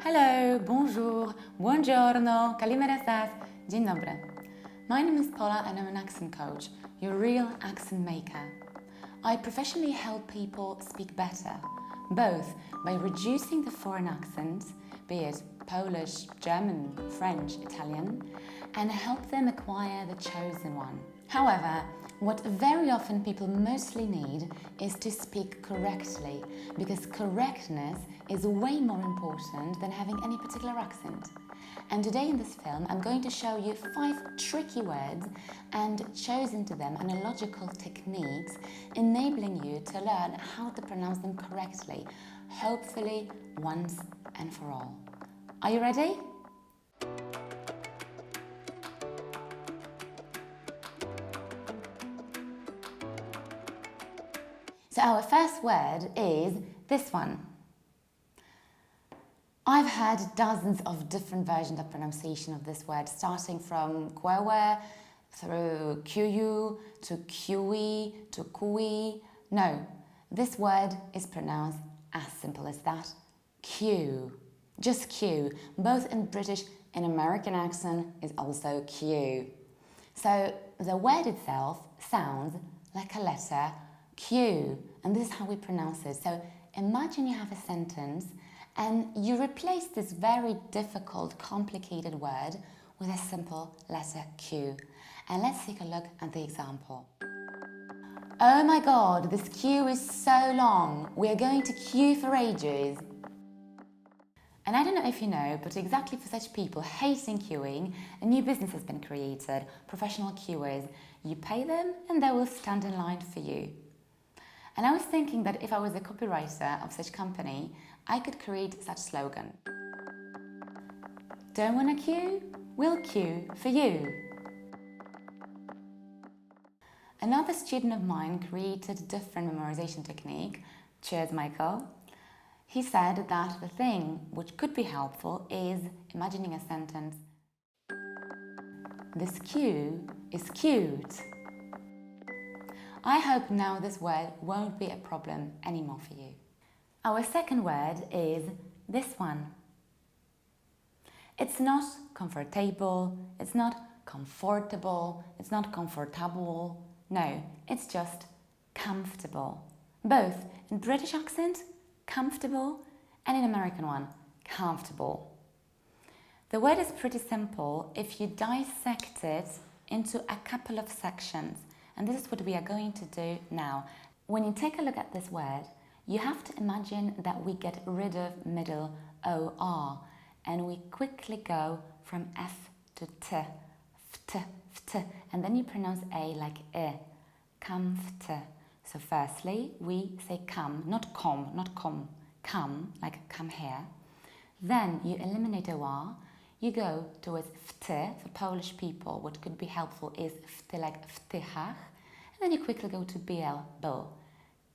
Hello, bonjour, buongiorno, kalimera sas, dzień dobry. My name is Pola and I'm an accent coach, your real accent maker. I professionally help people speak better, both by reducing the foreign accents, be it Polish, German, French, Italian, and help them acquire the chosen one. However, what very often people mostly need is to speak correctly, because correctness is way more important than having any particular accent. And today in this film, I'm going to show you 5 tricky words and chosen to them analogical techniques, enabling you to learn how to pronounce them correctly, hopefully once and for all. Are you ready? So our first word is this one. I've heard dozens of different versions of pronunciation of this word, starting from Które through QU to QE to QE. No, this word is pronounced as simple as that. Q. Just Q. Both in British and American accent is also Q. So the word itself sounds like a letter Q, and this is how we pronounce it. So imagine you have a sentence and you replace this very difficult, complicated word with a simple letter Q. And let's take a look at the example. Oh my God, this queue is so long. We are going to queue for ages. And I don't know if you know, but exactly for such people hating queuing, a new business has been created, professional queuers. You pay them and they will stand in line for you. And I was thinking that if I was a copywriter of such company, I could create such slogan. Don't want to queue? We'll queue for you. Another student of mine created a different memorization technique. Cheers, Michael. He said that the thing which could be helpful is imagining a sentence. This queue is cute. I hope now this word won't be a problem anymore for you. Our second word is this one. It's not comfortable, it's not comfortable, it's not comfortable. No, it's just comfortable. Both in British accent, comfortable, and in American one, comfortable. The word is pretty simple if you dissect it into a couple of sections. And this is what we are going to do now. When you take a look at this word, you have to imagine that we get rid of middle OR and we quickly go from F to T, ft, ft, and then you pronounce A like I, comft. So firstly, we say come, not com, come, like come here. Then you eliminate OR, you go towards ft. For Polish people, what could be helpful is ft like wtychach, and then you quickly go to BL, bill,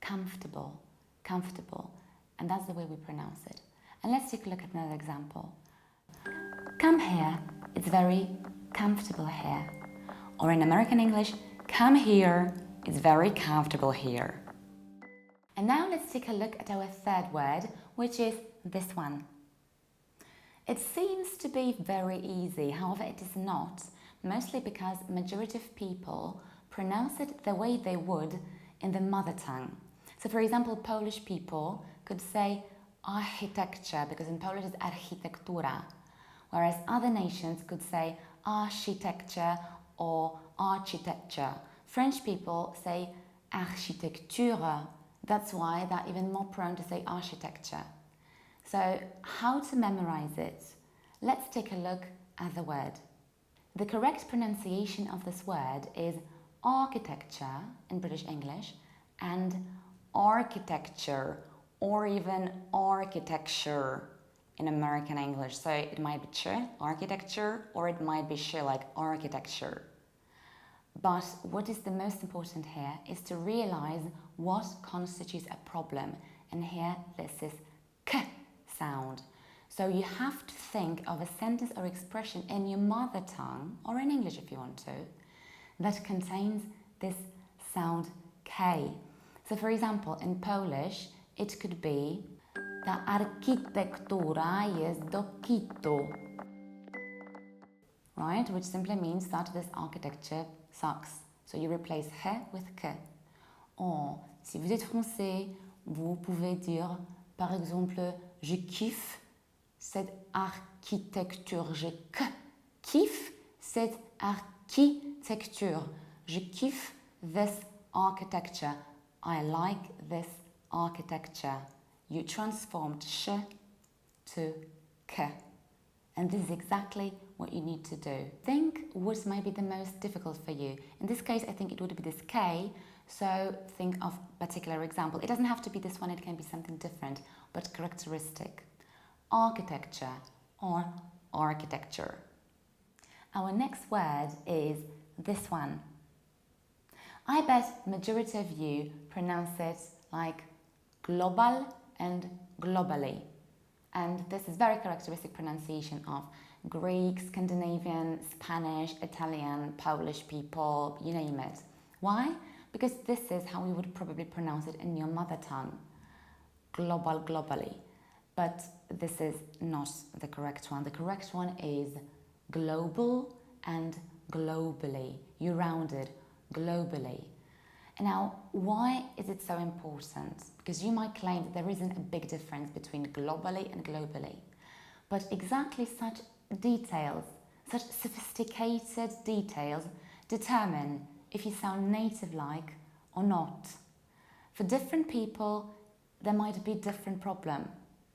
comfortable, comfortable, and that's the way we pronounce it. And let's take a look at another example. Come here, it's very comfortable here. Or in American English, come here, it's very comfortable here. And now let's take a look at our third word, which is this one. It seems to be very easy, however it is not, mostly because majority of people pronounce it the way they would in the mother tongue. So for example, Polish people could say architecture, because in Polish it's architektura, whereas other nations could say architecture or architecture. French people say architecture, that's why they're even more prone to say architecture. So how to memorize it? Let's take a look at the word. The correct pronunciation of this word is architecture in British English and architecture or even architecture in American English. So it might be ch, architecture, or it might be sh, like architecture. But what is the most important here is to realize what constitutes a problem. And here this is k sound. So you have to think of a sentence or expression in your mother tongue, or in English if you want to, that contains this sound K. So for example, in Polish, it could be Ta architektura jest do kitu. Right? Which simply means that this architecture sucks. So you replace he with ke. Or, si vous êtes français, vous pouvez dire, par exemple, je kiffe cette architecture. Je kiffe cette architecture. Je kiffe this architecture. I like this architecture. You transformed sh to ke. And this is exactly what you need to do. Think what might be the most difficult for you. In this case, I think it would be this K, so think of a particular example. It doesn't have to be this one, it can be something different, but characteristic. Architecture or architecture. Our next word is this one. I bet majority of you pronounce it like global and globally. And this is very characteristic pronunciation of Greek, Scandinavian, Spanish, Italian, Polish people, you name it. Why? Because this is how we would probably pronounce it in your mother tongue. Global, globally. But this is not the correct one. The correct one is global and globally. You rounded globally. And now, why is it so important? Because you might claim that there isn't a big difference between globally and globally. But exactly such details, such sophisticated details, determine if you sound native-like or not. For different people, there might be different problem.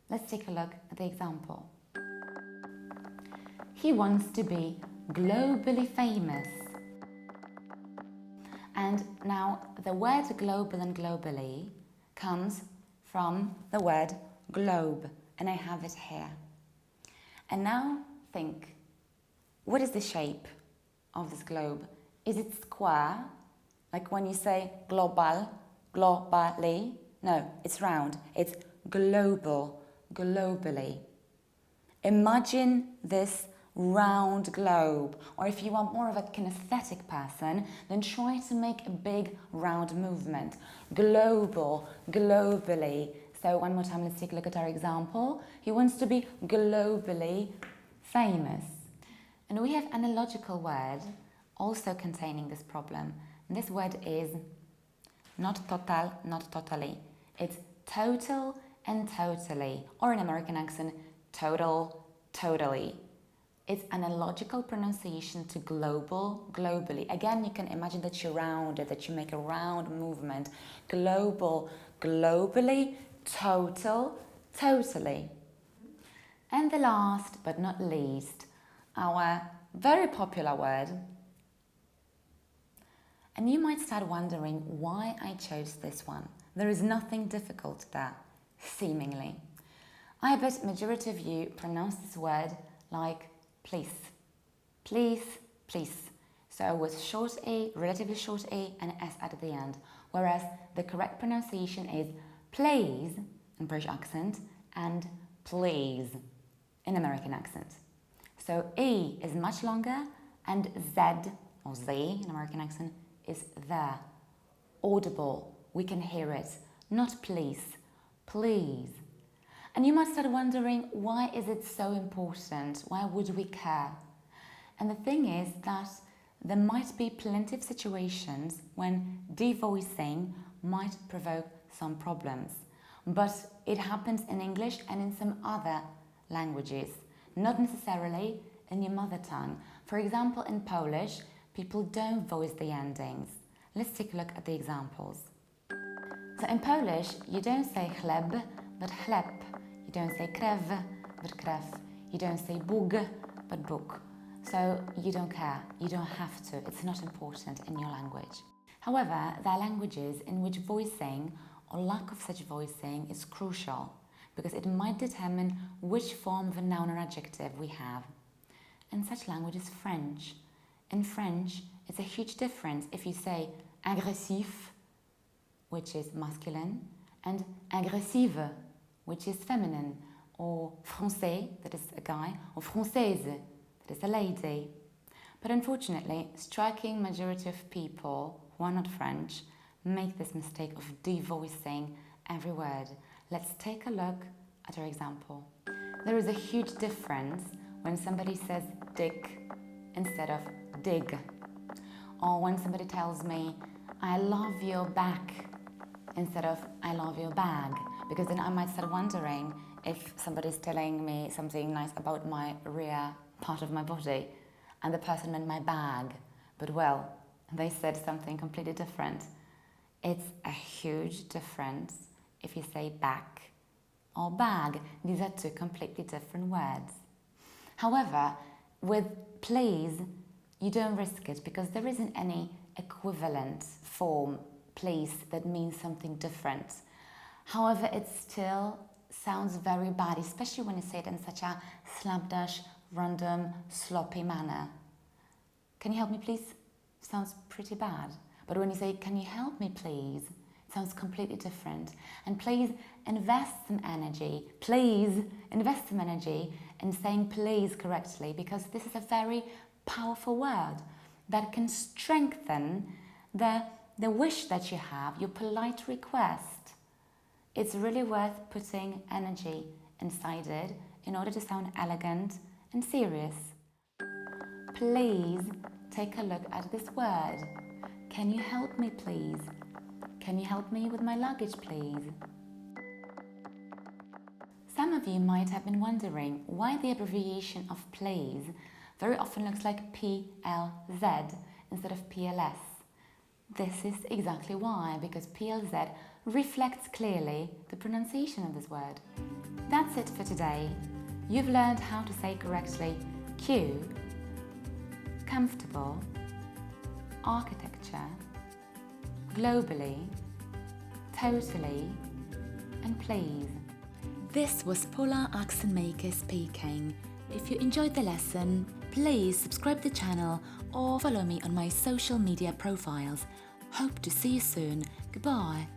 Let's take a look at the example. He wants to be globally famous. And now the word global and globally comes from the word globe, and I have it here. And now think, what is the shape of this globe? Is it square, like when you say global, globally? No, it's round. It's global, globally. Imagine this round globe, or if you are more of a kinesthetic person, then try to make a big round movement. Global, globally. So one more time, let's take a look at our example. He wants to be globally famous. And we have an analogical word also containing this problem. And this word is not total, not totally. It's total and totally, or in American accent, total, totally. It's an analogical pronunciation to global, globally. Again, you can imagine that you round it, that you make a round movement. Global, globally, total, totally. And the last but not least, our very popular word. And you might start wondering why I chose this one. There is nothing difficult there, seemingly. I bet majority of you pronounce this word like please, please, please. So with short A, relatively short A, and S at the end. Whereas the correct pronunciation is please in British accent and please in American accent. So E is much longer and Z or Z in American accent is there. Audible, we can hear it. Not please, please. And you might start wondering, why is it so important? Why would we care? And the thing is that there might be plenty of situations when devoicing might provoke some problems. But it happens in English and in some other languages, not necessarily in your mother tongue. For example, in Polish, people don't voice the endings. Let's take a look at the examples. So in Polish, you don't say chleb, but chleb. You don't say krew, but krew. You don't say Bóg, but Bóg. So you don't care, you don't have to, it's not important in your language. However, there are languages in which voicing or lack of such voicing is crucial because it might determine which form of a noun or adjective we have. And such language is French. In French, it's a huge difference if you say agressif, which is masculine, and agressive, which is feminine, or français, that is a guy, or française, that is a lady. But unfortunately, striking majority of people who are not French make this mistake of devoicing every word. Let's take a look at our example. There is a huge difference when somebody says dig instead of dig. Or when somebody tells me, I love your back instead of I love your bag. Because then I might start wondering if somebody's telling me something nice about my rear part of my body and the person meant my bag. But well, they said something completely different. It's a huge difference if you say back or bag. These are two completely different words. However, with please, you don't risk it because there isn't any equivalent form, please, that means something different. However, it still sounds very bad, especially when you say it in such a slapdash, random, sloppy manner. Can you help me, please? Sounds pretty bad. But when you say, can you help me, please? It sounds completely different. And please invest some energy. Please invest some energy in saying please correctly, because this is a very powerful word that can strengthen the wish that you have, your polite request. It's really worth putting energy inside it in order to sound elegant and serious. Please take a look at this word. Can you help me, please? Can you help me with my luggage, please? Some of you might have been wondering why the abbreviation of please very often looks like PLZ instead of PLS. This is exactly why, because PLZ reflects clearly the pronunciation of this word. That's it for today. You've learned how to say correctly Q, comfortable, architecture, globally, totally, and please. This was Pola Accent Maker speaking. If you enjoyed the lesson, please subscribe to the channel or follow me on my social media profiles. Hope to see you soon. Goodbye.